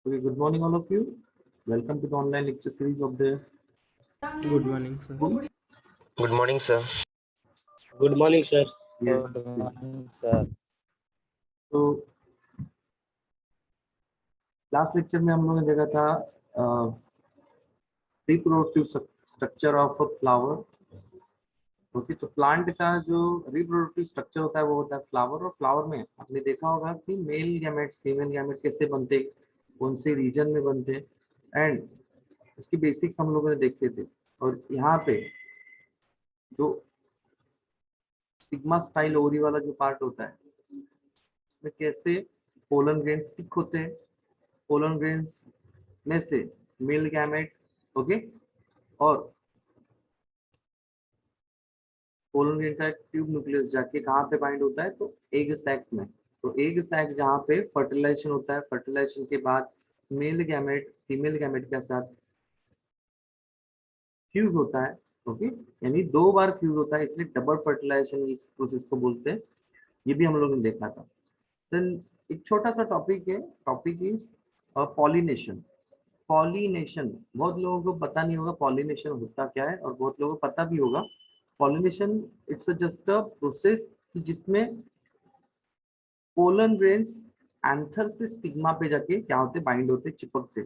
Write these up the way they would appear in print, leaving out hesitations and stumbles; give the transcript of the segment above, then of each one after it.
Okay, good morning, all of you. Welcome to the online lecture series of the Good morning, sir. school. Good morning, sir. Good morning, sir. Yes. Good morning, sir. तो last lecture में हम लोगों ने देखा था reproductive structure of a flower. Okay, तो plant का जो रिप्रोडक्टिव स्ट्रक्चर होता है वो होता है फ्लावर। और फ्लावर में आपने देखा होगा कि मेल गैमेट्स फीमेल गैमेट कैसे बनते, कौन से रीजन में बनते, एंड उसकी बेसिक्स हम लोगों ने देखे थे। और यहाँ पे जो सिग्मा स्टाइल ओरी वाला जो पार्ट होता है उसमें कैसे पोलन ग्रेन्स स्टिक होते हैं, पोलन ग्रेन्स में से मेल गैमेट, ओके, और पोलन ग्रेन का ट्यूब न्यूक्लियस जाके कहाँ पे बाइंड होता है, तो एग सैक में। तो एग सैक जहाँ पे फर्टिलाइजेशन होता है, फर्टिलाइजेशन के बाद मेल गैमेट फीमेल गैमेट के साथ फ्यूज होता है। ओके, यानी दो बार फ्यूज होता है, इसलिए डबल फर्टिलाइजेशन इस प्रोसेस को बोलते हैं। ये भी हम लोगों ने देखा था। देन एक छोटा सा टॉपिक है, टॉपिक इज पॉलिनेशन। पॉलिनेशन बहुत लोगों को पता नहीं होगा पॉलिनेशन होता क्या है, और बहुत लोगों को पता भी होगा। Pollination it's just a process जिसमें पोलन ग्रेन्स एंथर से स्टिग्मा पे जाके क्या होते, बाइंड होते, चिपकते।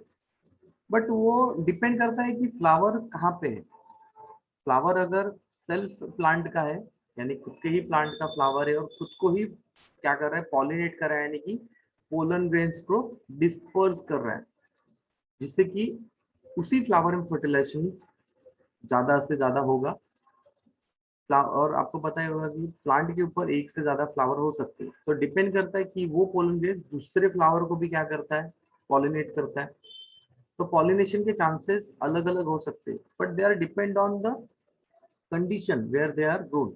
बट वो डिपेंड करता है कि फ्लावर कहाँ पे है। फ्लावर अगर सेल्फ प्लांट का है, यानी खुद के ही प्लांट का फ्लावर है और खुद को ही क्या कर रहा है, पॉलिनेट कर रहा है, यानी कि पोलन ग्रेन्स को डिस्पर्स कर रहा है, जिससे कि उसी फ्लावर में फर्टिलाइजेशन ज्यादा से ज्यादा होगा। और आपको पता ही होगा कि प्लांट के ऊपर एक से ज्यादा फ्लावर हो सकते हैं, तो डिपेंड करता है कि वो पोलन ग्रेन्स दूसरे फ्लावर को भी क्या करता है, पॉलिनेट करता है। तो पॉलिनेशन के चांसेस अलग अलग हो सकते हैं, but they are depend on the condition where they are grown.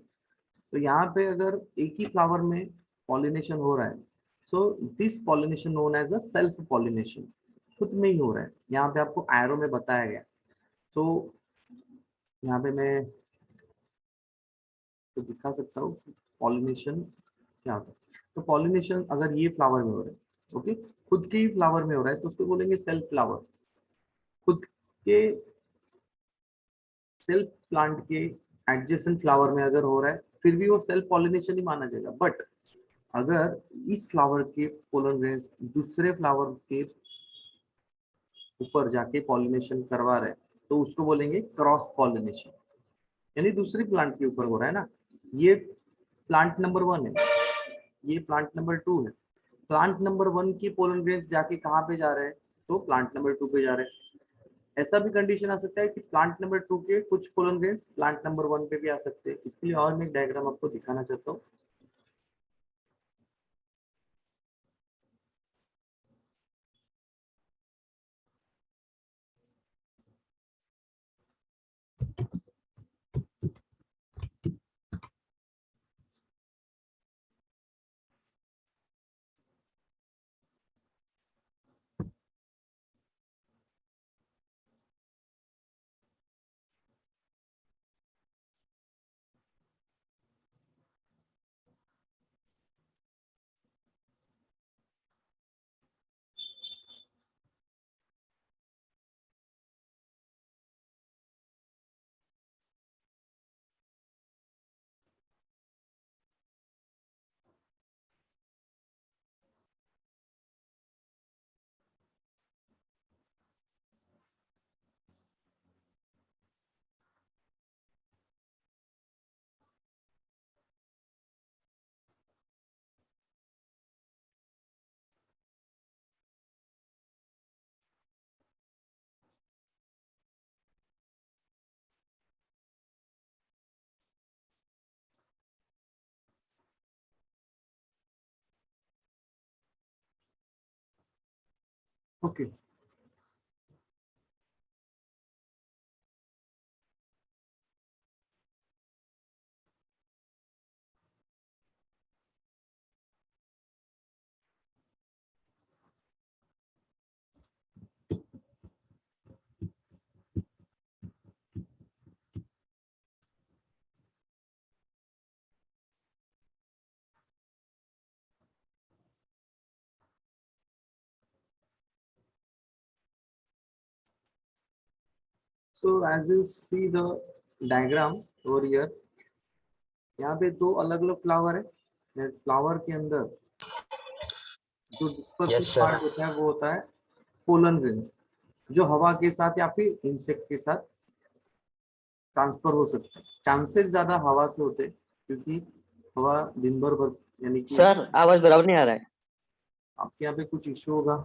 तो यहाँ पे अगर एक ही फ्लावर में पॉलिनेशन हो रहा है, so this pollination known as a self pollination, खुद में ही हो रहा है। यहाँ पे आपको एरो में बताया गया। तो यहाँ पे मैं तो दिखा सकता हूँ पॉलिनेशन क्या होता है। तो पॉलिनेशन अगर ये फ्लावर में हो रहा है, ओके, खुद के ही फ्लावर में हो रहा है, तो उसको बोलेंगे सेल्फ फ्लावर। खुद के सेल्फ प्लांट के एडजेसेंट फ्लावर में अगर हो रहा है, फिर भी वो सेल्फ पॉलिनेशन ही माना जाएगा। बट अगर इस फ्लावर के पोलन ग्रेन्स दूसरे फ्लावर के ऊपर जाके पॉलिनेशन करवा रहे हैं, तो उसको बोलेंगे क्रॉस पॉलिनेशन। यानी दूसरी प्लांट के ऊपर हो रहा है ना, ये प्लांट नंबर 1 है, ये प्लांट नंबर 2 है। प्लांट नंबर 1 की पोलन ग्रेन्स जाके कहाँ पे जा रहे हैं, तो प्लांट नंबर 2 पे जा रहे हैं। ऐसा भी कंडीशन आ सकता है कि प्लांट नंबर 2 के कुछ पोलन ग्रेन्स प्लांट नंबर 1 पे भी आ सकते हैं। इसके लिए और मैं एक डायग्राम आपको दिखाना चाहता हूँ। Okay, So as you see the diagram over here, यहाँ पे दो अलग अलग फ्लावर है। फ्लावर के अंदर जो डिस्पर्सिव Yes, sir. पार्ट होता है वो होता है पोलन ग्रेन्स, जो हवा के साथ या फिर इंसेक्ट के साथ ट्रांसफर हो सकता है। चांसेस ज्यादा हवा से होते हैं क्योंकि हवा दिन भर यानी कि सर आवाज बराबर नहीं आ रहा है। आपके यहाँ पे कुछ इश्यू होगा।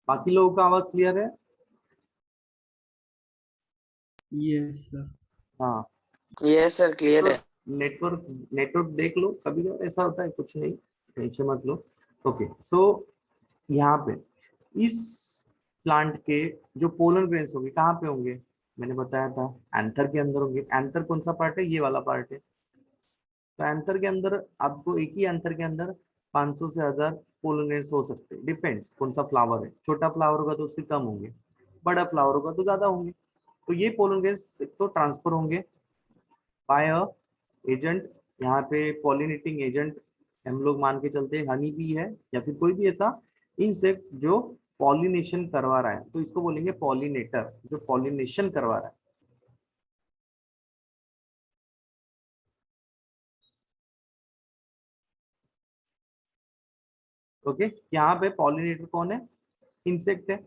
बाकी लोगों का आवाज क्लियर है? Yes, sir. हाँ, यस सर क्लियर है। नेटवर्क देख लो, कभी कभी ऐसा होता है, कुछ नहीं, टेंशन मत लो। ओके, सो यहाँ पे इस प्लांट के जो पोलन ग्रेन्स होंगे कहाँ पे होंगे? मैंने बताया था एंथर के अंदर होंगे। एंथर कौन सा पार्ट है? ये वाला पार्ट है। तो एंथर के अंदर आपको एक ही एंथर के अंदर 500 से 1000 पोलन ग्रेन्स हो सकते हैं, डिपेंड्स कौन सा फ्लावर है। छोटा फ्लावर होगा तो उससे कम होंगे, बड़ा फ्लावर होगा तो ज्यादा होंगे। तो ये पोलन ग्रेन्स तो ट्रांसफर होंगे बाय अ एजेंट। यहाँ पे पॉलिनेटिंग एजेंट हम लोग मान के चलते हैं हनी बी है या फिर कोई भी ऐसा इंसेक्ट जो पॉलिनेशन करवा रहा है, तो इसको बोलेंगे पॉलिनेटर, जो पॉलिनेशन करवा रहा है। ओके, यहाँ पे पॉलिनेटर कौन है? इंसेक्ट है।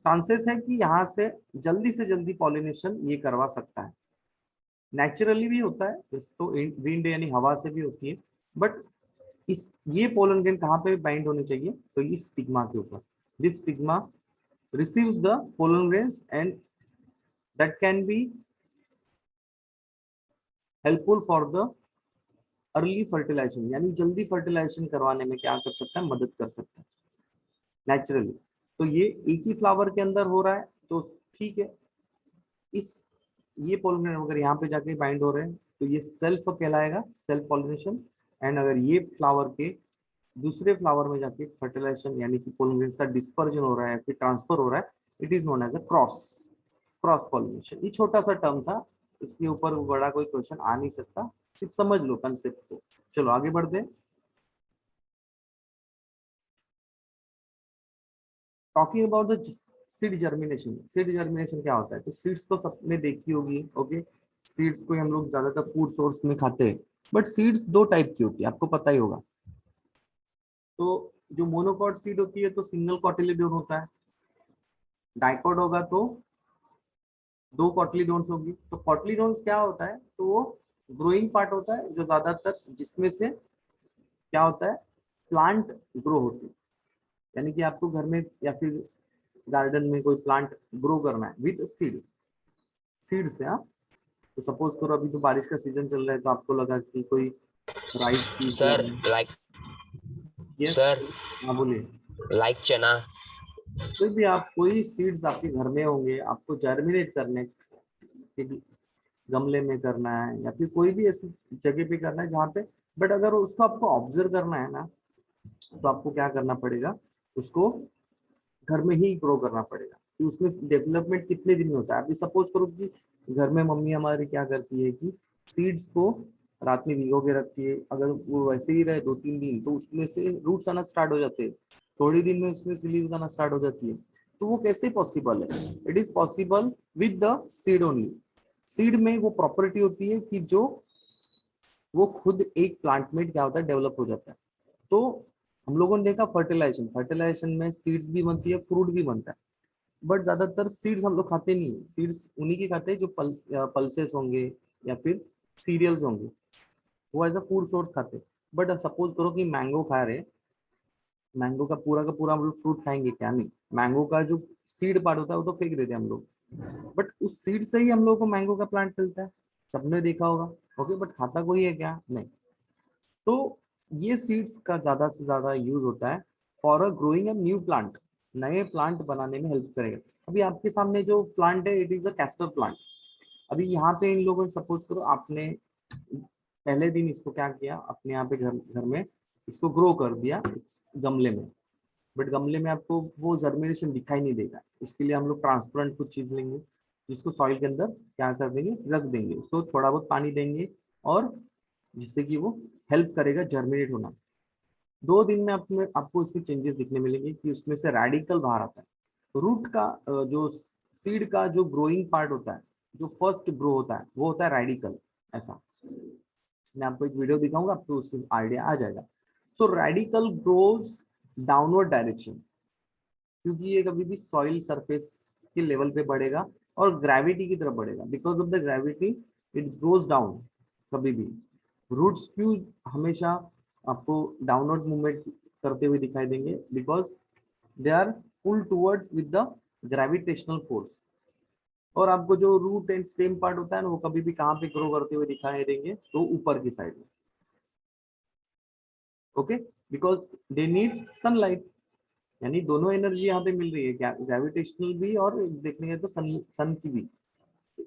चांसेस है कि यहाँ से जल्दी पॉलिनेशन ये करवा सकता है। नेचुरली भी होता है, तो विंड यानी हवा से भी होती है, बट ये पोलन ग्रेन कहाँ पे बाइंड होने चाहिए? तो इस स्टिग्मा के ऊपर। This stigma receives the pollen grains and that can be helpful for the early fertilization, यानी जल्दी फर्टिलाइजेशन करवाने में क्या कर सकता है? मदद कर सकता है नेचुरली। तो ये एक ही फ्लावर के अंदर हो रहा है तो ठीक है। इस ये पोलन ग्रेन अगर यहाँ पे जाके बाइंड हो रहे हैं तो ये सेल्फ कहलाएगा, सेल्फ पॉलिनेशन। एंड अगर ये फ्लावर के दूसरे फ्लावर में जाके फर्टिलाइजेशन यानी कि पोलन ग्रेन्स का डिस्पर्जन हो रहा है, फिर ट्रांसफर हो रहा है, it is known as a cross pollination. ये छोटा सा टर्म था, इसके ऊपर बड़ा कोई क्वेश्चन आ नहीं सकता, सिर्फ समझ लो कंसेप्ट को। चलो आगे बढ़ते हैं। Talking about the seed germination. Seed germination क्या होता है? तो सीड्स तो सबने देखी होगी। ओके, सीड्स को हम लोग ज्यादातर फूड सोर्स में खाते हैं, बट सीड्स दो टाइप की होती है, आपको पता ही होगा। तो जो मोनोकॉट सीड होती है तो सिंगल कॉटिलीडोन होता है, डाइकॉट होगा तो दो कॉटिलीडोन्स होगी। तो कॉटिलीडोन्स क्या होता है? तो वो ग्रोइंग पार्ट होता है जो ज्यादातर जिसमें से क्या होता है? प्लांट ग्रो होती है। यानी कि आपको घर में या फिर गार्डन में कोई प्लांट ग्रो करना है विद सीड से। हाँ, तो सपोज करो अभी तो बारिश का सीजन चल रहा है तो आपको लगा कि कोई राइस सीड्स Sir, लगाना है। like यस, sir, हाँ बोलिए। like chana. कोई भी आप कोई सीड्स आपके घर में होंगे, आपको जर्मिनेट करने के लिए गमले में करना है या फिर कोई भी ऐसी जगह पे करना है जहाँ पे, बट अगर उसको आपको ऑब्जर्व करना है ना, तो आपको क्या करना पड़ेगा? उसको घर में ही ग्रो करना पड़ेगा कि उसमें डेवलपमेंट कितने दिन में होता है। अभी सपोज करो कि घर में मम्मी हमारी क्या करती है कि सीड्स को रात में भिगो के रखती है, अगर वो वैसे ही रहे 2-3 दिन तो उसमें से रूट्स आना स्टार्ट हो जाते हैं, थोड़ी दिन में उसमें से लीव्स आना स्टार्ट हो जाती है। तो वो कैसे पॉसिबल है? It is possible with the seed only. Seed में वो प्रॉपर्टी होती है कि जो वो खुद एक प्लांट में क्या होता है? डेवलप हो जाता है। तो हम लोगों ने देखा फर्टिलाइजेशन में सीड्स भी बनती है, फ्रूट भी बनता है, बट ज्यादातर सीड्स हम लोग खाते नहीं है। सीड्स उन्हीं के खाते हैं जो पल्सेस होंगे या फिर सीरियल्स होंगे, वो एज अ फूड सोर्स खाते हैं। बट सपोज करो कि मैंगो खा रहे हैं, मैंगो का पूरा हम लोग फ्रूट खाएंगे क्या? नहीं, मैंगो का जो सीड पार्ट होता है वो तो फेंक देते हैं हम लोग, बट उस सीड से ही हम लोग को मैंगो का प्लांट मिलता है, सबने देखा होगा। ओके, बट खाता कोई है क्या? नहीं। तो ये सीड्स का ज्यादा से ज्यादा यूज होता है for a growing a new plant, नए प्लांट बनाने में हेल्प करेगा। अभी आपके सामने जो प्लांट है it is a castor plant. अभी यहाँ पे इन लोगों ने सपोज करो आपने पहले दिन इसको क्या किया, अपने यहाँ पे घर में इसको ग्रो कर दिया गमले में, बट गमले में आपको वो जर्मिनेशन दिखाई नहीं देगा। इसके लिए हम लोग ट्रांसपेरेंट कुछ चीज लेंगे जिसको सॉइल के अंदर क्या कर देंगे? रख देंगे, उसको थोड़ा बहुत पानी देंगे और जिससे कि वो हेल्प करेगा जर्मिनेट होना। 2 दिन में आपको इसमें चेंजेस दिखने मिलेंगे कि उसमें से रेडिकल बाहर आता है। रूट का जो सीड का जो ग्रोइंग पार्ट होता है, जो फर्स्ट ग्रो होता है, वो होता है रेडिकल। ऐसा मैं आपको एक वीडियो दिखाऊंगा, आपको उससे आइडिया आ जाएगा। सो रेडिकल ग्रोज डाउनवर्ड डायरेक्शन, क्योंकि ये कभी भी सॉइल सरफेस के लेवल पे बढ़ेगा और ग्रेविटी की तरफ बढ़ेगा। Because of the gravity it goes down. कभी भी रूट्स क्यों हमेशा आपको डाउनवर्ड मूवमेंट करते हुए दिखाई देंगे, because they are pull towards with the gravitational force. और आपको जो रूट एंड स्टेम पार्ट होता है ना, वो कभी भी कहाँ पे ग्रो करते हुए दिखाई देंगे, तो ऊपर की साइड में। Okay, because they need sunlight, यानी दोनों एनर्जी यहाँ पे मिल रही है, ग्रेविटेशनल भी और देखने तो सन की भी,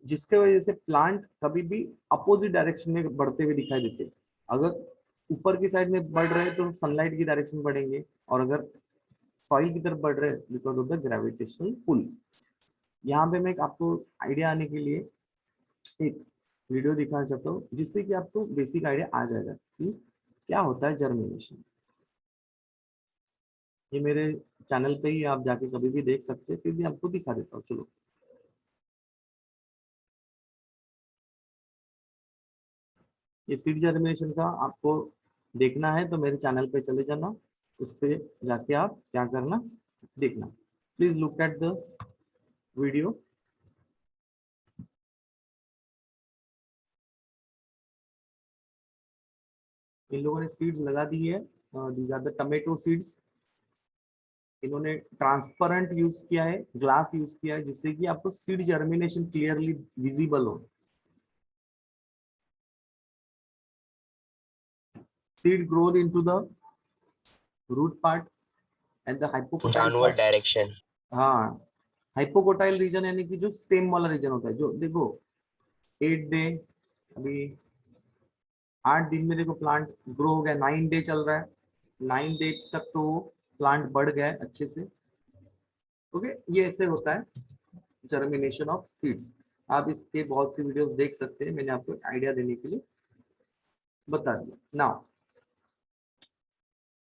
जिसके वजह से प्लांट कभी भी अपोजिट डायरेक्शन में बढ़ते हुए दिखाई देते हैं। अगर ऊपर की साइड में बढ़ रहे हैं तो सनलाइट की डायरेक्शन में बढ़ेंगे, और अगर सॉइल की तरफ बढ़ रहे हैं because of the gravitational pull. यहाँ पे मैं आपको आइडिया आने के लिए एक वीडियो दिखाना चाहता हूँ, जिससे कि आपको बेसिक आइडिया आ जाएगा कि क्या होता है जर्मिनेशन। ये मेरे चैनल पे ही आप जाके कभी भी देख सकते हैं, फिर भी आपको दिखा देता हूँ। चलो, ये सीड जर्मिनेशन का आपको देखना है तो मेरे चैनल पे चले जाना, उस पे जाके आप क्या करना देखना। Please look at the video. इन लोगों ने सीड्स लगा दी है, these are the tomato seeds. इन्होंने ट्रांसपेरेंट यूज किया है, ग्लास यूज किया है, जिससे कि आपको सीड जर्मिनेशन क्लियरली विजिबल हो। Seed growed into the root part and the hypocotyl downward part. Direction. हाँ, हाइपोकोटाइल रीजन यानी कि जो स्टेम वाला रीजन होता है, जो देखो 8 डे, अभी 8 दिन में देखो प्लांट ग्रो हो गया, 9 डे चल रहा है, 9 डे तक तो प्लांट बढ़ गया है अच्छे से। ओके, ये ऐसे होता है जर्मिनेशन ऑफ सीड्स। आप इसके बहुत सी वीडियोस देख सकते हैं, मैंने आपको आइडिया देने के लिए बता दिया। नाउ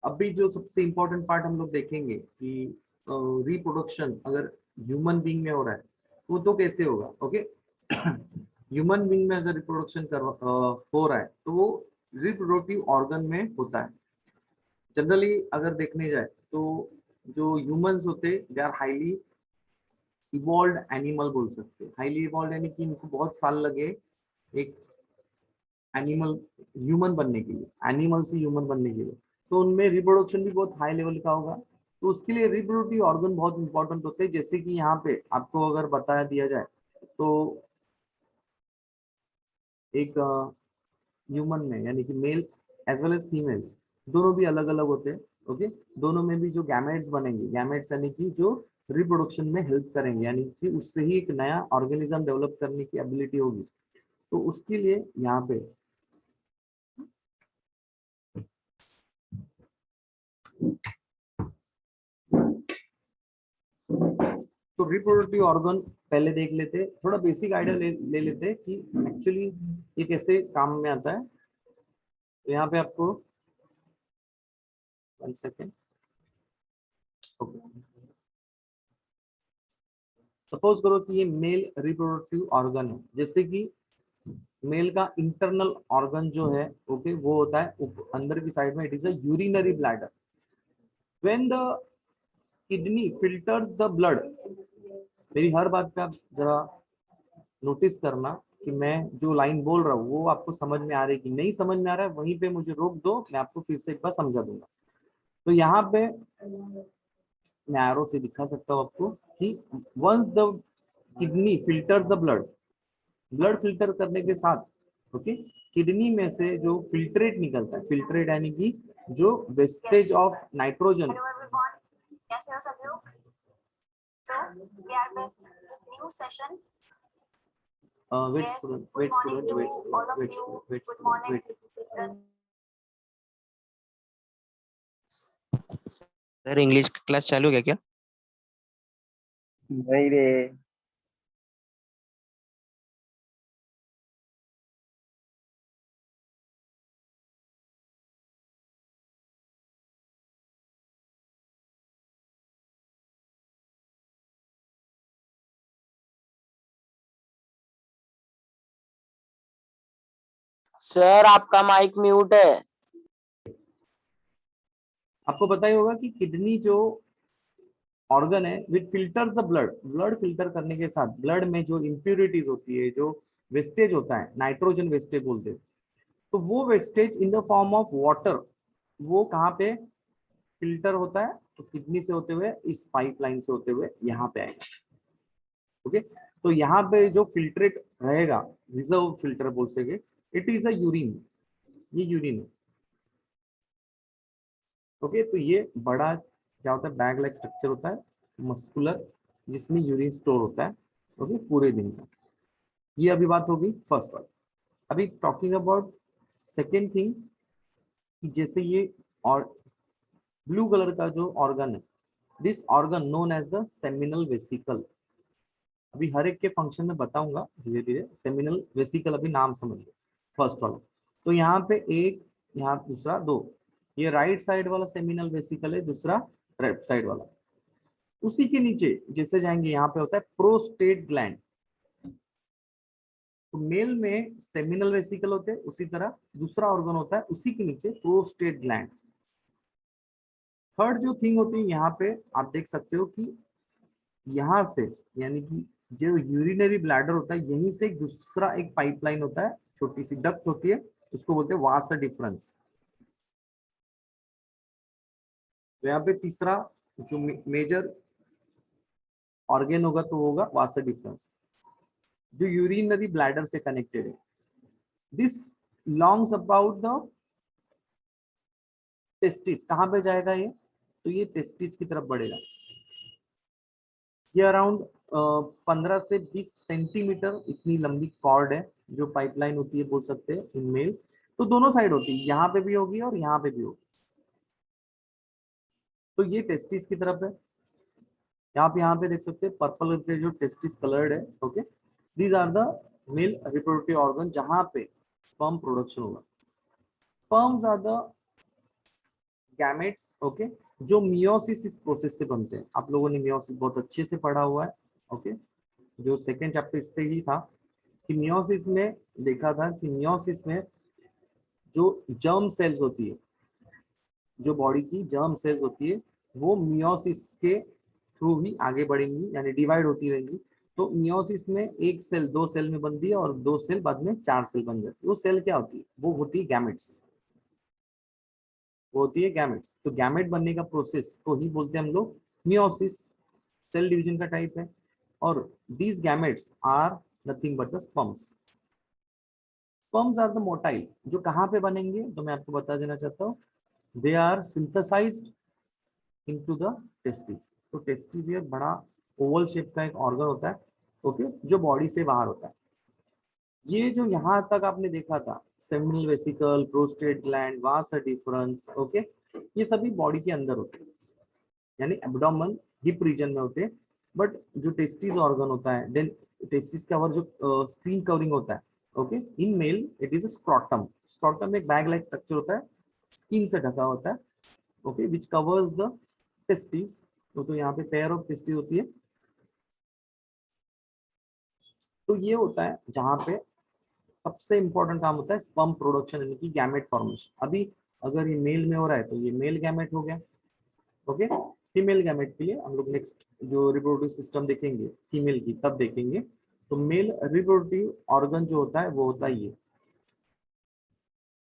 अभी जो सबसे इम्पोर्टेंट पार्ट हम लोग देखेंगे कि रिप्रोडक्शन अगर ह्यूमन बीइंग में हो रहा है वो तो कैसे होगा। ओके, ह्यूमन बीइंग में अगर रिप्रोडक्शन हो रहा है तो वो रिप्रोडक्टिव ऑर्गन में होता है। जनरली अगर देखने जाए तो जो ह्यूमंस होते they are highly evolve animal बोल सकते हैं। हाईली इवॉल्व यानी कि इनको बहुत साल लगे एक एनिमल ह्यूमन बनने के लिए, एनिमल से ह्यूमन बनने के लिए। तो उनमें रिप्रोडक्शन भी बहुत हाई लेवल का होगा, तो उसके लिए रिप्रोडक्टिव ऑर्गन बहुत इंपॉर्टेंट होते हैं। जैसे कि यहाँ पे आपको अगर बताया दिया जाए तो एक ह्यूमन में यानी कि male as well as female दोनों भी अलग अलग होते हैं। ओके, दोनों में भी जो गैमेट्स बनेंगे, गैमेट्स यानी कि जो रिप्रोडक्शन में हेल्प करेंगे, यानी कि उससे ही एक नया ऑर्गेनिज्म डेवलप करने की एबिलिटी होगी। तो उसके लिए यहाँ पे तो रिप्रोडक्टिव ऑर्गन पहले देख लेते, थोड़ा बेसिक आइडिया ले लेते कि एक्चुअली ये कैसे काम में आता है। तो यहाँ पे आपको 1 सेकेंड। सपोज करो कि ये मेल रिप्रोडक्टिव ऑर्गन है, जैसे कि मेल का इंटरनल ऑर्गन जो है, ओके, वो होता है अंदर की साइड में, it is a urinary bladder. When the kidney filters the blood, मेरी हर बात पे आप जरा नोटिस करना कि मैं जो लाइन बोल रहा हूँ वो आपको समझ में आ रही है कि नहीं समझ में आ रहा है, वहीं पे मुझे रोक दो, मैं आपको फिर से एक बार समझा दूंगा। तो यहाँ पे मैं एरो से दिखा सकता हूँ आपको कि once the kidney filters the blood, blood filter करने के साथ ओके, किडनी में से जो फिल्ट्रेट निकलता है, फिल्ट्रेट यानी कि जो wastage of nitrogen. Hello everyone, कैसे हो सब लोग? So we are back with new session. Wait Yes, student, good wait morning student, to wait all of student, you. Wait Good student, morning. Wait. Sir English class चालू हो गया क्या? नहीं रे। सर आपका माइक म्यूट है। आपको पता ही होगा कि किडनी जो ऑर्गन है विच filter the blood, blood filter करने के साथ ब्लड में जो इम्प्योरिटीज होती है, जो वेस्टेज होता है, नाइट्रोजन वेस्टेज बोलते हैं, तो वो wastage in the form of water वो कहाँ पे फिल्टर होता है? तो किडनी से होते हुए इस पाइपलाइन से होते हुए यहाँ पे आएगा। ओके, तो यहाँ पे जो फिल्ट्रेट रहेगा, रिजर्व फिल्टर बोल सके, इट इज अ यूरिन, ये यूरिन है। ओके, तो ये बड़ा क्या होता है, बैग लाइक स्ट्रक्चर होता है मस्कुलर, जिसमें यूरिन स्टोर होता है। ओके, पूरे दिन का। ये अभी बात होगी फर्स्ट वाली। अभी टॉकिंग अबाउट सेकेंड थिंग, जैसे ये और ब्लू कलर का जो ऑर्गन है, this organ known as the seminal vesicle. अभी हर एक के फंक्शन में बताऊंगा धीरे धीरे। सेमिनल वेसिकल अभी नाम समझिए फर्स्ट वाला। तो यहाँ पे एक, यहाँ दूसरा, दो, ये राइट साइड वाला सेमिनल वेसिकल है, दूसरा लेफ्ट साइड वाला। उसी के नीचे जैसे जाएंगे यहाँ पे होता है प्रोस्टेट ग्लैंड। तो मेल में सेमिनल वेसिकल होते हैं, उसी तरह दूसरा ऑर्गन होता है उसी के नीचे प्रोस्टेट ग्लैंड। थर्ड जो थिंग होती है यहाँ पे आप देख सकते हो कि यहाँ से, यानी कि जो यूरिनरी ब्लैडर होता है, यहीं से दूसरा एक पाइपलाइन होता है, छोटी सी डक्ट होती है, उसको बोलते हैं वास डिफरेंस। तो यहाँ पे तीसरा जो मेजर ऑर्गन होगा तो वो होगा वास डिफरेंस, जो यूरिनरी ब्लैडर से कनेक्टेड है। This longs about the testis. कहाँ पे जाएगा ये? तो ये टेस्टिस की तरफ बढ़ेगा। ये अराउंड 15 से 20 सेंटीमीटर इतनी लंबी कॉर्ड है, जो पाइपलाइन होती है बोल सकते हैं इन मेल। तो दोनों साइड होती है, यहाँ पे भी होगी और यहाँ पे भी होगी। तो ये टेस्टिस की तरफ है। यहाँ पे देख सकते हैं पर्पल के जो टेस्टिस कलर्ड है। Okay, these are the male reproductive organ जहाँ पे स्पर्म प्रोडक्शन होगा। Sperms are the gametes, okay, जो मियोसिस इस प्रोसेस से बनते हैं। आप लोगों ने मियोसिस बहुत अच्छे से पढ़ा हुआ है। ओके, जो सेकेंड चैप्टर इस पे ही था कि मियोसिस में देखा था कि मियोसिस में जो जर्म सेल्स होती है, जो बॉडी की जर्म सेल्स होती है, वो मियोसिस के थ्रू ही आगे बढ़ेंगी, यानी डिवाइड होती रहेंगी। तो मियोसिस में एक सेल दो सेल में बनती है और दो सेल बाद में चार सेल बन जाती है। वो सेल क्या होती है? वो होती है गैमेट्स, वो होती है गैमेट्स। तो गैमेट बनने का प्रोसेस को ही बोलते हैं हम लोग मियोसिस, सेल डिवीजन का टाइप है। और these gametes are nothing but the sperms. Sperms are the motile, जो कहाँ पे बनेंगे तो मैं आपको बता देना चाहता हूँ, they are synthesized into the testis. तो टेस्टिस ये बड़ा ओवल शेप का एक ऑर्गन होता है, ओके, जो बॉडी से बाहर होता है। ये जो यहाँ तक आपने देखा था, seminal vesicle, prostate gland, vas deferens, okay, ये सभी बॉडी के अंदर होते हैं, यानी एब्डोमेन हिप रीजन में होते हैं। बट जो टेस्टिस ऑर्गन होता है, देन टेस्टिस कवर जो स्क्रीन कवरिंग होता है, okay, in male it is scrotum. Scrotum एक बैग लाइक स्ट्रक्चर होता है, स्किन से ढका होता है, okay, which covers the testis. तो यहाँ पे पेयर ऑफ टेस्टिस होती है। तो ये होता है जहाँ पे सबसे इंपॉर्टेंट काम होता है स्पर्म प्रोडक्शन, यानी कि गैमेट फॉर्मेशन। अभी अगर ये मेल में हो रहा है तो ये मेल गैमेट हो गया। ओके, फीमेल गैमेट के लिए हम लोग नेक्स्ट जो रिप्रोडक्टिव सिस्टम देखेंगे फीमेल की तब देखेंगे। तो मेल रिप्रोडक्टिव ऑर्गन जो होता है वो होता है ये।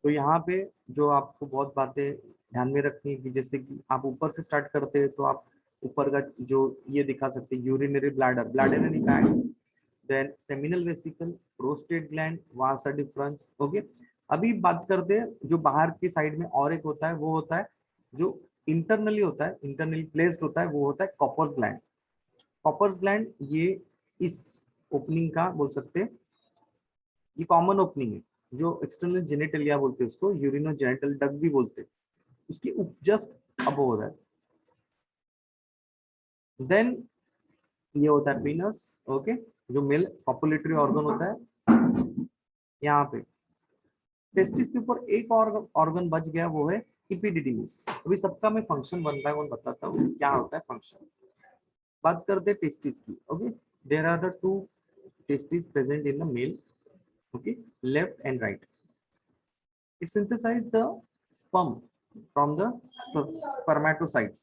तो यहाँ पे जो आपको बहुत बातें ध्यान में रखनी है कि जैसे कि आप ऊपर से स्टार्ट करते हैं तो आप ऊपर का जो ये दिखा सकते हैं यूरिनरी ब्लैडर, ब्लैडर यानी bag, then seminal vesicle, prostate gland, vasa deferens. Okay, अभी बात करते हैं जो बाहर की साइड में और एक होता है, वो होता है जो इंटरनली होता है, इंटरनली प्लेस्ड होता है, वो होता है कॉपर्स ग्लैंड। कॉपर्स ग्लैंड ये इस ओपनिंग का बोल सकते हैं, ये कॉमन ओपनिंग है, जो एक्सटर्नल जेनिटलिया बोलते हैं उसको, यूरिनो जेनिटल डक्ट भी बोलते हैं, उसकी जस्ट अब हो रहा है। देन ये होता है पीनस, ओके, जो मेल पॉपुलेटरी ऑर्गन होता है। यहाँ पे टेस्टिस के ऊपर एक और ऑर्गन बच गया, वो है इपिडिडिमिस। अभी सबका मैं फंक्शन बन रहा है वो बताता हूँ क्या होता है फंक्शन। बात करते हैं टेस्टिस की। Okay, there are the two testis present in the male, okay, left and right. It synthesizes the sperm from the spermatocytes.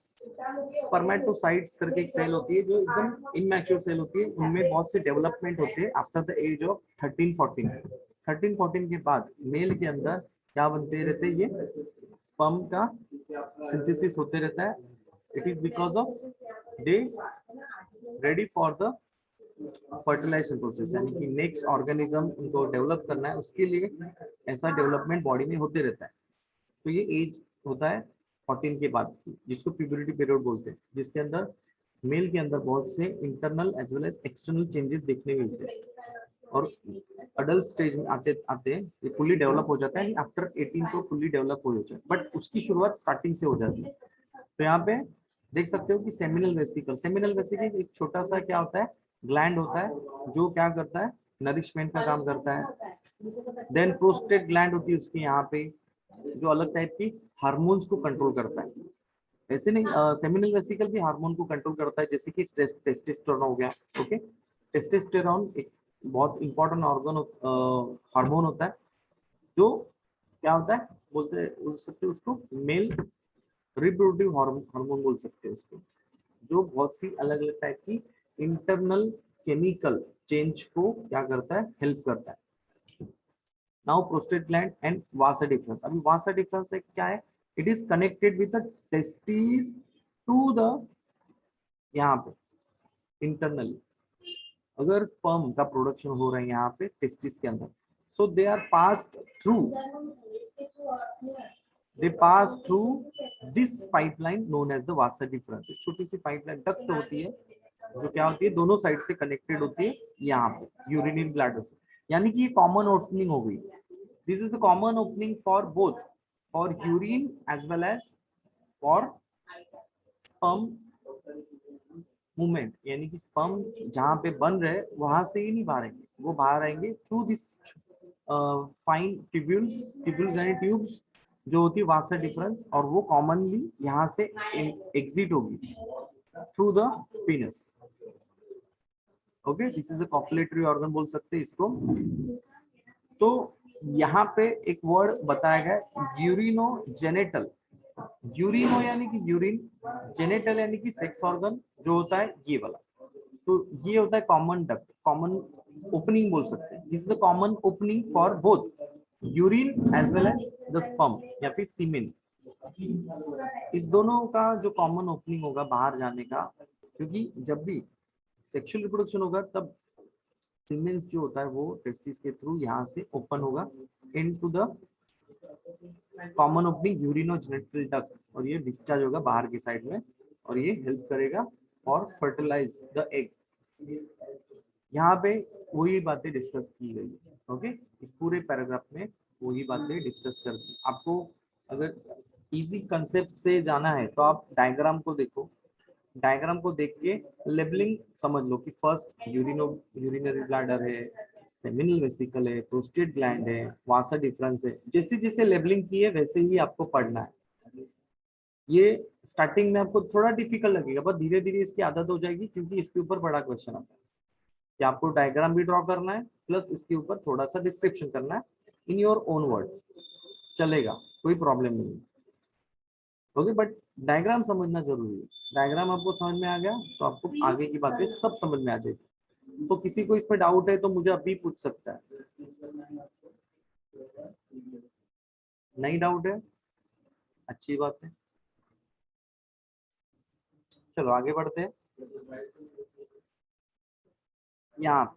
Spermatocytes करके एक सेल होती है जो एकदम इमैच्योर सेल होती है, उनमें बहुत से डेवलपमेंट होते हैं आफ्टर द एज ऑफ 13-14 के बाद मेल के अंदर क्या बनते रहते हैं, ये स्पर्म का सिंथेसिस होते रहता है. It is because of they ready for the fertilization process, यानी कि नेक्स्ट ऑर्गेनिज्म उनको डेवलप करना है, उसके लिए ऐसा डेवलपमेंट बॉडी में होते रहता है. तो ये एज होता है 14 के बाद, जिसको प्यूबरिटी पीरियड बोलते हैं, जिसके अंदर मेल के अंदर बहुत से internal as well as external changes देखने मिलते हैं. और अडल्ट स्टेज में आते आते ये फुल्ली डेवलप हो जाता है. आफ्टर 18 तो फुल्ली डेवलप हो जाता है, बट उसकी शुरुआत स्टार्टिंग से हो जाती है. तो यहाँ पे देख सकते हो कि सेमिनल वेसिकल एक छोटा सा क्या होता है, ग्लैंड होता है जो क्या करता है, नरिशमेंट का काम करता है. देन प्रोस्टेट ग्लैंड होती है उसकी यहाँ पे, जो अलग टाइप की हार्मोन्स को कंट्रोल करता है. ऐसे नहीं, सेमिनल वेसिकल भी हार्मोन को कंट्रोल करता है, जैसे कि टेस्टोस्टेरोन हो गया. ओके, टेस्टोस्टेरोन एक बहुत इंपॉर्टेंट ऑर्गन हार्मोन होता है, जो क्या होता है, बोल सकते उसको मेल रिप्रोडक्टिव हार्मोन बोल सकते हैं उसको, जो बहुत सी अलग अलग टाइप की इंटरनल केमिकल चेंज को क्या करता है, हेल्प करता है. Now prostate gland and vasa deferens. अभी वासा डिफरेंस क्या है, it is connected with the testis to the, यहाँ पे इंटरनली अगर स्पर्म का प्रोडक्शन हो रहा है यहाँ पे टेस्टिस के अंदर, so they are passed through, they pass through this pipeline known as the vasa deferens. छोटी सी पाइपलाइन डक्ट होती है जो क्या होती है, दोनों साइड से कनेक्टेड होती है यहाँ पे यूरिनरी ब्लैडर से, यानी कि ये कॉमन ओपनिंग हो गई. This is the common opening for both, for urine as well as for sperm movement. यानी कि स्पर्म जहाँ पे बन रहे वहां से ही नहीं बाहर आएंगे, वो बाहर आएंगे थ्रू दिस फाइन ट्यूब्यूल्स यानी ट्यूब्स जो होती है वासा डिफरेंस, और वो कॉमनली यहाँ से एग्जिट होगी through the पीनस. Okay, this is a copulatory organ बोल सकते हैं इसको. तो यहाँ पे एक वर्ड बताया गया यूरिनोजेनेटल. यूरिनो यानी कि यूरिन, जेनेटल यानी कि सेक्स ऑर्गन जो होता है ये वाला. तो ये होता है कॉमन डक्ट, कॉमन ओपनिंग बोल सकते हैं. This is a common opening for both urine as well as the sperm या फिर सीमेन. इस दोनों का जो कॉमन ओपनिंग होगा बाहर जाने का, क्योंकि जब भी सेक्सुअल रिप्रोडक्शन होगा तब सीमेन जो होता है वो टेस्टिस के थ्रू यहाँ से ओपन होगा into the common opening urinogenital duct, और ये डिस्चार्ज होगा बाहर की साइड में, और ये हेल्प करेगा और फर्टिलाइज द एग. यहाँ पे वही बातें डिस्कस की गई है. ओके, इस पूरे पैराग्राफ में वही बातें डिस्कस कर दी. आपको अगर इजी कंसेप्ट से जाना है तो आप डायग्राम को देखो, डायग्राम को देख के लेबलिंग समझ लो कि फर्स्ट यूरिनरी ब्लैडर है, सेमिनल वेसिकल है, प्रोस्टेट ग्लैंड है, वासा डिफरेंस है. जैसे जैसे लेबलिंग की है वैसे ही आपको पढ़ना है. ये स्टार्टिंग में आपको थोड़ा डिफिकल्ट लगेगा, पर धीरे धीरे इसकी आदत हो जाएगी, क्योंकि इसके ऊपर बड़ा क्वेश्चन आता है कि आपको डायग्राम भी ड्रॉ करना है प्लस इसके ऊपर थोड़ा सा डिस्क्रिप्शन करना है इन योर ओन वर्ड. चलेगा, कोई प्रॉब्लम नहीं. ओके, बट डायग्राम समझना जरूरी है. डायग्राम आपको समझ में आ गया तो आपको आगे की बातें सब समझ में आ जाएगी. तो किसी को इस पर डाउट है तो मुझे अभी पूछ सकता है. नहीं डाउट है, अच्छी बात है. चलो आगे बढ़ते हैं. यहाँ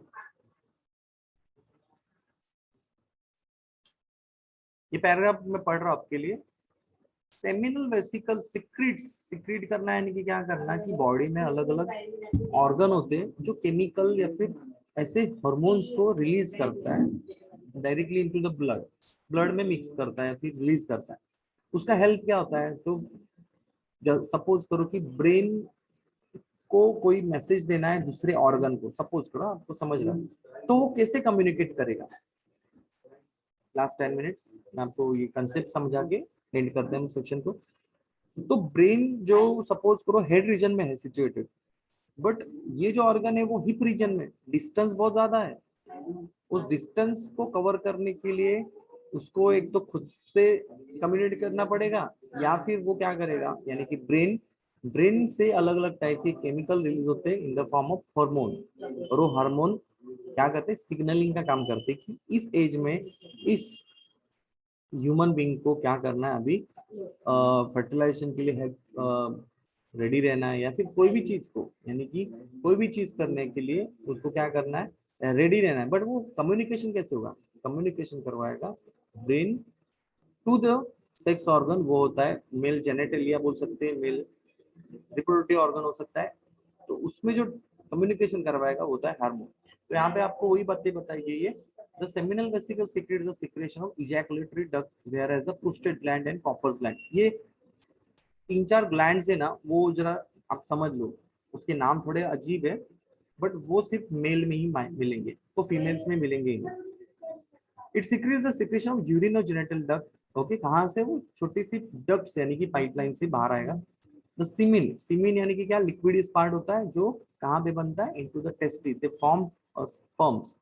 ये पैराग्राफ मैं पढ़ रहा हूँ आपके लिए. सेमिनल वेसिकल सिक्रीट करना यानी कि क्या करना कि बॉडी में अलग अलग ऑर्गन होते हैं जो केमिकल या फिर ऐसे हार्मोन्स को रिलीज करता है डायरेक्टली इनटू द ब्लड में मिक्स करता है फिर रिलीज करता है. उसका हेल्प क्या होता है, तो सपोज करो कि ब्रेन को कोई मैसेज देना है दूसरे ऑर्गन को, सपोज करो, आपको समझ रहा है, तो वो कैसे कम्युनिकेट करेगा. लास्ट 10 मिनट्स मैं आपको ये कंसेप्ट समझा के एंड करते हैं सेक्शन को. तो ब्रेन जो सपोज करो हेड रीजन में है सिचुएटेड, बट ये जो ऑर्गन है वो हिप रीजन में, डिस्टेंस बहुत ज्यादा है. उस डिस्टेंस को कवर करने के लिए उसको एक तो खुद से कम्युनिकेट करना पड़ेगा, या फिर वो क्या करेगा, यानी कि ब्रेन से अलग अलग टाइप के केमिकल रिलीज होते हैं in the form of hormone, और वो हार्मोन क्या करते हैं, सिग्नलिंग का काम करते हैं कि इस एज में इस ह्यूमन बीइंग को क्या करना है, अभी फर्टिलाइजेशन के लिए हेल्प रेडी रहना है, या फिर कोई भी चीज को, यानी कि कोई भी चीज करने के लिए उसको क्या करना है, रेडी रहना है। बट वो कम्युनिकेशन कैसे होगा, कम्युनिकेशन करवाएगा brain to the sex organ, वो होता है मेल जेनेटलिया बोल सकते हैं, मेल रिप्रोडक्टिव ऑर्गन हो सकता है। तो उसमें जो कम्युनिकेशन करवाएगा वो होता है हार्मोन। तो यहाँ पे आपको वही बातें बताई गई है। The seminal vesicle secretes the secretion of ejaculatory duct whereas the prostate gland and Cowper's gland. ये 3-4 ग्लैंड्स है ना, वो जरा आप समझ लो, उसके नाम थोड़े अजीब है, बट वो सिर्फ मेल में ही मिलेंगे, तो फीमेल्स में मिलेंगे ही नहीं। It secrets the secretion of urinogenital duct. Okay, कहाँ से, वो छोटी सी डक्ट यानी कि पाइपलाइन से बाहर आएगा। द सीमिन, सीमिन यानी कि क्या, लिक्विडियस पार्ट होता है जो कहाँ पे बनता है, into the testis they form sperms.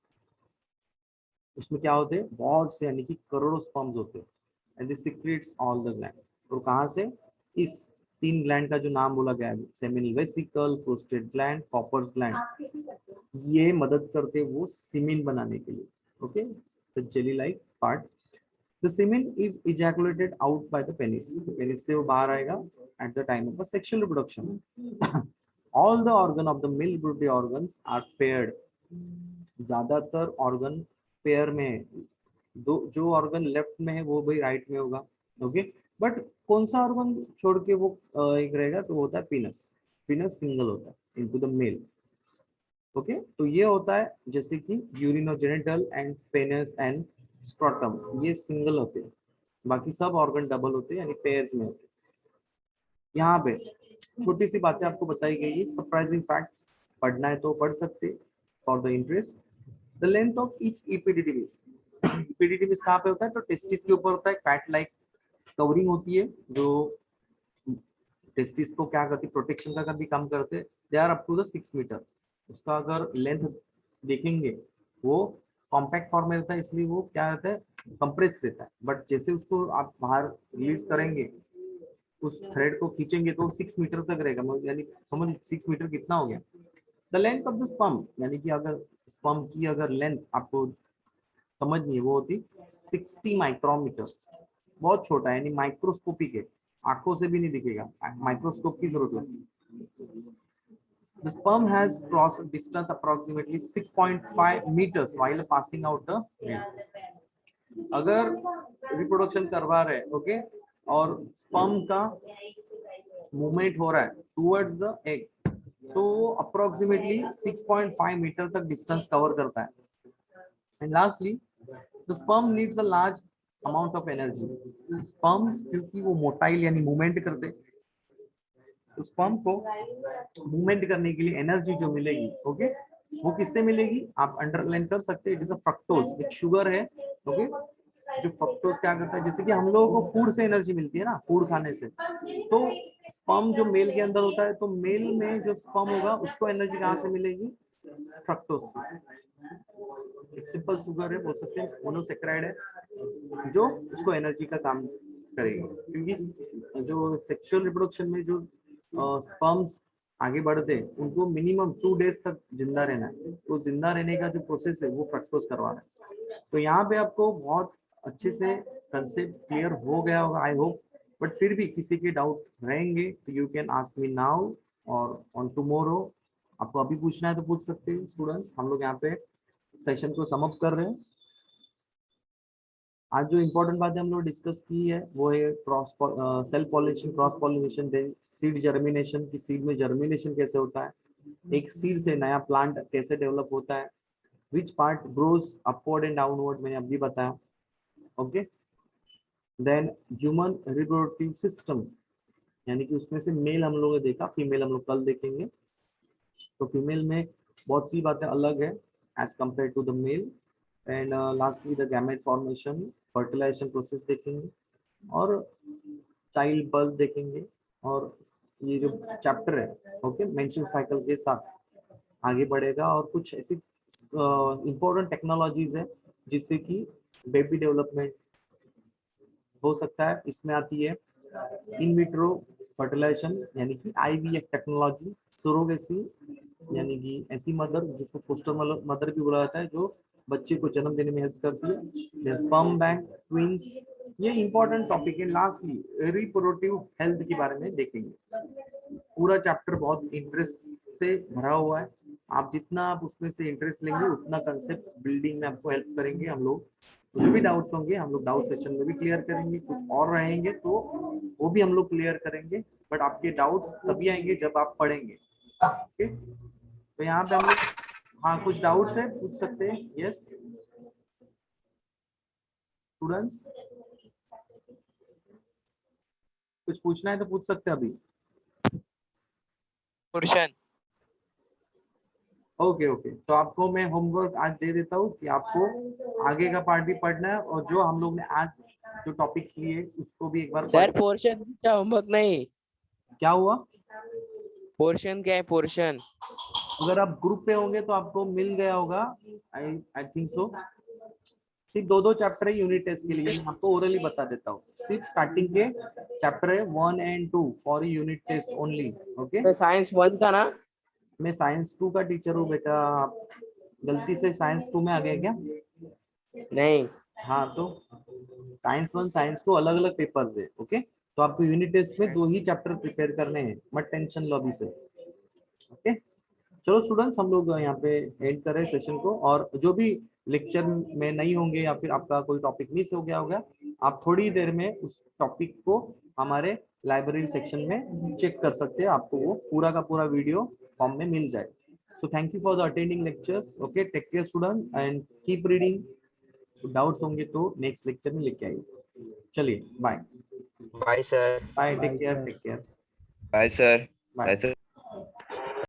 उसमें क्या होते हैं, बहुत से यानी कि करोड़ों स्पर्म्स होते हैं, and this secrets all the gland. और कहाँ से, इस 3 ग्लैंड का जो नाम बोला गया है, seminal vesicle, prostate gland, Cowper's gland, ये मदद करते हैं वो सीमिन बनाने के लिए। Okay, the jelly like part, the semen is ejaculated out by the penis, penis से वो बाहर आएगा at the time of the sexual reproduction. All the organ of the male reproductive organs are paired. ज्यादातर organ pair में है, दो जो organ left में है वो भी राइट में होगा। ओके, बट कौन सा ऑर्गन छोड़ के वो एक रहेगा, तो होता है पीनस। पीनस सिंगल होता है इनटू द मेल। ओके, तो ये होता है जैसे कि urinogenital and penis and scrotum, ये सिंगल होते हैं, बाकी सब ऑर्गन डबल होते हैं, यानी पेयर्स में होते हैं। यहाँ पे छोटी सी बातें आपको बताई गई है, सरप्राइजिंग फैक्ट्स, पढ़ना है तो पढ़ सकते for the interest. The length of each epididymis, epididymis कहाँ पे होता है, तो टेस्टिस के ऊपर होता है, फैट लाइक कवरिंग होती है जो टेस्टिस को क्या करती है, प्रोटेक्शन का भी काम करते हैं। They are up to the 6 metre. उसका अगर लेंथ देखेंगे, वो कॉम्पैक्ट फॉर्म में रहता है, इसलिए वो क्या रहता है, कंप्रेस रहता है। बट जैसे उसको आप बाहर रिलीज करेंगे, उस थ्रेड को खींचेंगे, तो 6 मीटर तक रहेगा, यानी समझ 6 मीटर कितना हो गया। The length of the sperm, यानी कि अगर स्पर्म की अगर लेंथ आपको समझनी है, वो होती 60 माइक्रोमीटर, बहुत छोटा है, यानी माइक्रोस्कोपिक है, आंखों से भी नहीं दिखेगा, माइक्रोस्कोप की जरूरत है। The sperm has crossed a distance approximately 6.5 meters while passing out the egg. अगर रिप्रोडक्शन करवा रहे, ओके, और स्पर्म का मूवमेंट हो रहा है टुवर्ड्स द एग, तो अप्रोक्सीमेटली 6.5 मीटर तक डिस्टेंस कवर करता है। And lastly, the sperm needs a large amount of energy. Sperms क्योंकि वो मोटाइल यानी मूवमेंट करते, तो स्पर्म को मूवमेंट करने के लिए एनर्जी जो मिलेगी, ओके, वो किससे मिलेगी, आप अंडरलाइन कर सकते हैं, इट इज अ फ्रक्टोज, एक शुगर है। ओके, जो फ्रक्टोज क्या करता है, जैसे कि हम लोगों को फूड से एनर्जी मिलती है ना, फूड खाने से, तो स्पर्म जो मेल के अंदर होता है, तो मेल में जो स्पर्म होगा उसको एनर्जी कहाँ से मिलेगी, फ्रक्टोज से। एक सिंपल शुगर है, बोल सकते हैं मोनोसेक्राइड है, जो उसको एनर्जी का काम करेगा। क्योंकि जो सेक्सुअल रिप्रोडक्शन में जो स्पर्म्स आगे बढ़ते हैं, उनको मिनिमम 2 डेज तक जिंदा रहना है, तो जिंदा रहने का जो प्रोसेस है वो फ्रक्टोज करवा रहा है। तो यहाँ पे आपको बहुत अच्छे से कंसेप्ट क्लियर हो गया होगा, आई होप। बट फिर भी किसी के डाउट रहेंगे तो you can ask me now और ऑन टुमारो। आपको अभी पूछना है तो पूछ सकते हैं स्टूडेंट्स। हम लोग यहाँ पे सेशन को समअप कर रहे हैं। आज जो इम्पोर्टेंट बातें हम लोग डिस्कस की है वो है cross self pollination, cross pollination, then seed germination, की सीड में जर्मिनेशन कैसे होता है, एक सीड से नया प्लांट कैसे डेवलप होता है, which part grows upward and downward, मैंने अभी बताया। Okay, then human reproductive system, यानी कि उसमें से मेल हम लोगों ने देखा, फीमेल हम लोग कल देखेंगे। तो फीमेल में बहुत सी बातें अलग है as compare to the male. And lastly the gamete formation, fertilization process देखेंगे, और चाइल्ड बर्थ देखेंगे, और ये जो चैप्टर है, ओके, मेंस्ट्रुअल साइकिल के साथ आगे बढ़ेगा। और कुछ ऐसी इंपॉर्टेंट टेक्नोलॉजीज है जिससे कि बेबी डेवलपमेंट, हो सकता है इसमें आती है इन विट्रो फर्टिलाइजेशन यानी कि IVF टेक्नोलॉजी, सरोगेसी यानी कि ऐसी मदर जिसको फोस्टर मदर भी बोला जाता है जो बच्चे को जन्म देने में हेल्प करती है, स्पर्म बैंक, ट्विंस, ये इंपॉर्टेंट टॉपिक है। लास्टली रिप्रोडक्टिव हेल्थ के बारे में देखेंगे। पूरा चैप्टर बहुत इंटरेस्ट से भरा हुआ है, आप जितना आप उसमें से इंटरेस्ट लेंगे उतना कंसेप्ट बिल्डिंग में आपको हेल्प करेंगे हम लोग। जो भी डाउट्स होंगे हम लोग डाउट सेशन में भी क्लियर करेंगे, कुछ और रहेंगे तो वो भी हम लोग क्लियर करेंगे, बट आपके डाउट्स तभी आएंगे जब आप पढ़ेंगे। ओके, तो यहाँ पे हम लोग, हाँ कुछ डाउट्स है पूछ सकते हैं। यस स्टूडेंट्स, कुछ पूछना है तो पूछ सकते हैं अभी। पोर्शन ओके ओके, तो आपको मैं होमवर्क आज दे देता हूँ कि आपको आगे का पार्ट भी पढ़ना है और जो हम लोग ने आज जो टॉपिक्स लिए उसको भी एक बार सर पोर्शन क्या होमवर्क नहीं, क्या हुआ? पोर्शन क्या है पोर्शन? अगर आप ग्रुप पे होंगे तो आपको मिल गया होगा, आई थिंक सो। सिर्फ दो चैप्टर है यूनिट टेस्ट के लिए, मैं आपको ओरली बता देता हूँ। सिर्फ स्टार्टिंग के चैप्टर है 1 और 2 for unit test only. Okay, science 1 था ना? मैं साइंस 2 का टीचर हूँ बेटा, आप गलती से साइंस 2 में आ गए क्या? नहीं, हाँ, तो साइंस 1 साइंस 2 अलग अलग पेपर्स है। ओके, तो आपको यूनिट टेस्ट में 2 ही चैप्टर प्रिपेयर करने हैं, मत टेंशन लो अभी से। ओके, चलो स्टूडेंट्स हम लोग यहाँ पे एंड करें सेशन को, और जो भी लेक्चर में नहीं होंगे या फिर आपका कोई टॉपिक मिस हो गया होगा, आप थोड़ी देर में उस टॉपिक को हमारे लाइब्रेरी सेक्शन में चेक कर सकते हैं, आपको वो पूरा का पूरा वीडियो फॉर्म में मिल जाए। So thank you for the attending lectures. Okay, take care student and keep reading. Doubts होंगे तो नेक्स्ट लेक्चर में लेके आइए। चलिए bye bye sir. Bye, take Bye, care sir. Take care bye sir. Bye. Bye sir.